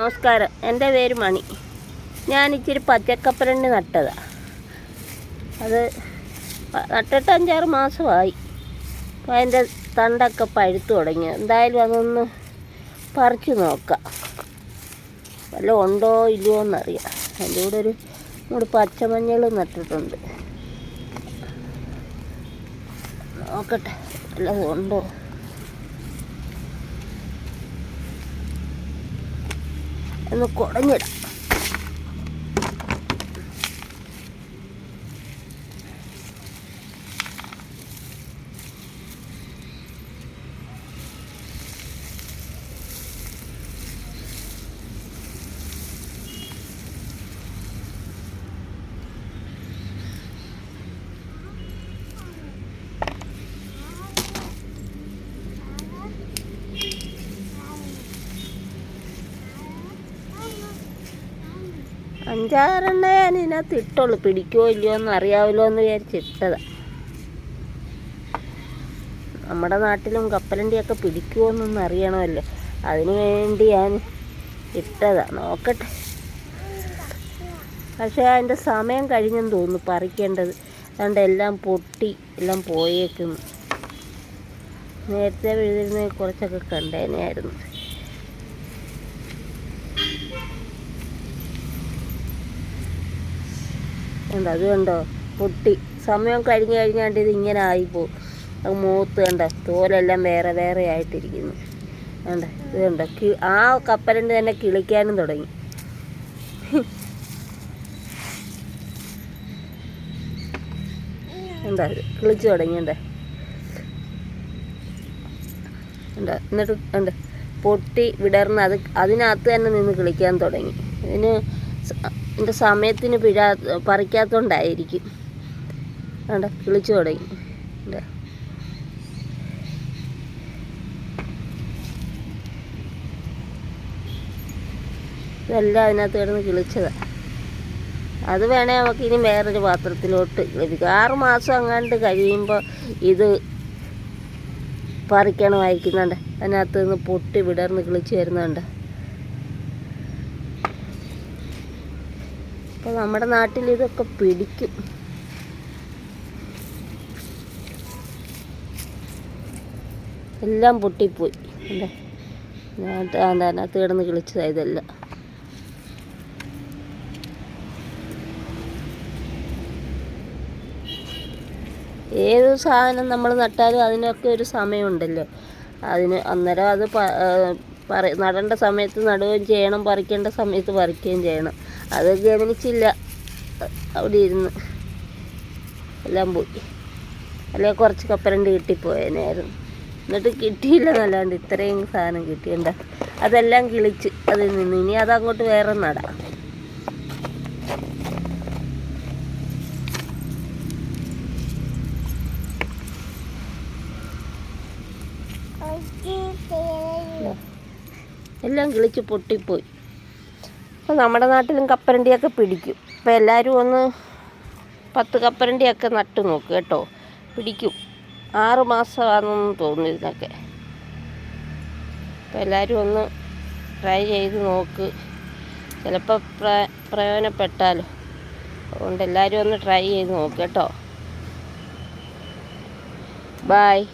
നമസ്കാരം. എൻ്റെ പേര് മണി. ഞാൻ ഇച്ചിരി പച്ചക്കപ്പലണ്ടി നട്ടതാണ്. അത് നട്ടിട്ട് 5-6 മാസമായി. അപ്പോൾ അതിൻ്റെ തണ്ടൊക്കെ പഴുത്തു തുടങ്ങി. എന്തായാലും അതൊന്ന് പറിച്ച് നോക്കാം, വല്ല ഉണ്ടോ ഇല്ലയോ എന്നറിയാം. അതിൻ്റെ കൂടെ ഒരു പച്ചമഞ്ഞൾ നട്ടിട്ടുണ്ട്. നോക്കട്ടെ വല്ലതും ഉണ്ടോ. ഒന്ന് കുടഞ്ഞിടാം. അഞ്ചാറെണ്ണേ ഞാൻ ഇതിനകത്ത് ഇട്ടുള്ളൂ. പിടിക്കുമോ ഇല്ലയോ എന്ന് അറിയാമല്ലോ എന്ന് വിചാരിച്ചിട്ടതാണ്. നമ്മുടെ നാട്ടിലും കപ്പലണ്ടിയൊക്കെ പിടിക്കുമോ എന്നൊന്നും അറിയണമല്ലോ, അതിനു വേണ്ടി ഞാൻ ഇട്ടതാണ്. നോക്കട്ടെ. പക്ഷേ അതിൻ്റെ സമയം കഴിഞ്ഞെന്ന് തോന്നുന്നു പറിക്കേണ്ടത്. അതുകൊണ്ട് എല്ലാം പൊട്ടി എല്ലാം പോയേക്കുന്നു. നേരത്തെ വിഴുതിരുന്ന കുറച്ചൊക്കെ കണ്ടേനെയായിരുന്നു. അത് കണ്ടോ, പൊട്ടി. സമയം കഴിഞ്ഞാണ്ട് ഇത് ഇങ്ങനെ ആയിപ്പോവും. അത് മൂത്ത് കണ്ടോ, തോലെല്ലാം വേറെ വേറെ ആയിട്ടിരിക്കുന്നു. കണ്ടോ, ഇത് കണ്ടോ, ആ കപ്പലണ്ടി തന്നെ കിളിക്കാനും തുടങ്ങി. എന്താ കിളിച്ചു തുടങ്ങിയണ്ടേ. എന്താ എന്നിട്ട് ഉണ്ട് പൊട്ടി വിടർന്ന് അതിനകത്ത് തന്നെ നിന്ന് കിളിക്കാൻ തുടങ്ങി. ഇതിൻ്റെ സമയത്തിന് പറിക്കാത്തോണ്ടായിരിക്കും. വേണ്ട, കിളിച്ചു തുടങ്ങി. ഇതെല്ലാം അതിനകത്ത് കിടന്ന് കിളിച്ചതാണ്. അത് വേണേൽ നമുക്ക് ഇനി വേറൊരു പാത്രത്തിലോട്ട് ലഭിക്കും. 6 മാസം അങ്ങാണ്ട് കഴിയുമ്പോൾ ഇത് പറിക്കണമായിരിക്കുന്നുണ്ട്. അതിനകത്ത് നിന്ന് പൊട്ടി വിടർന്ന് കിളിച്ച് വരുന്നുണ്ട്. അപ്പോൾ നമ്മുടെ നാട്ടിൽ ഇതൊക്കെ പിടിക്കും. എല്ലാം പൊട്ടിപ്പോയി. അതിനകത്ത് കിടന്ന് കിളിച്ചതാണ് ഇതെല്ലാം. ഏത് സാധനം നമ്മൾ നട്ടാലും അതിനൊക്കെ ഒരു സമയമുണ്ടല്ലോ. അന്നേരം അത് നടേണ്ട സമയത്ത് നടുകയും ചെയ്യണം, പറിക്കേണ്ട സമയത്ത് പറിക്കുകയും ചെയ്യണം. അത് ഗമനിച്ചില്ല, അവിടെ ഇരുന്ന് എല്ലാം പോയി. അല്ലെങ്കിൽ കുറച്ച് കപ്പലണ്ടി കിട്ടിപ്പോയേനായിരുന്നു. എന്നിട്ട് കിട്ടിയില്ല എന്നല്ലാണ്ട് ഇത്രയും സാധനം കിട്ടിയണ്ട. അതെല്ലാം കിളിച്ച് അതിൽ നിന്ന്. ഇനി അതങ്ങോട്ട് വേറെ നടാം. എല്ലാം കിളിച്ച് പൊട്ടിപ്പോയി. അപ്പോൾ നമ്മുടെ നാട്ടിലും കപ്പലണ്ടിയൊക്കെ പിടിക്കും. അപ്പോൾ എല്ലാവരും ഒന്ന് 10 കപ്പലണ്ടിയൊക്കെ നട്ട് നോക്ക് കേട്ടോ, പിടിക്കും. 6 മാസമാണെന്ന് തോന്നുന്നു ഇതിനൊക്കെ. അപ്പോൾ എല്ലാവരും ഒന്ന് ട്രൈ ചെയ്ത് നോക്ക്. ചിലപ്പോൾ പ്രയോജനപ്പെട്ടാലോ. അതുകൊണ്ട് എല്ലാവരും ഒന്ന് ട്രൈ ചെയ്ത് നോക്ക് കേട്ടോ. ബായ്.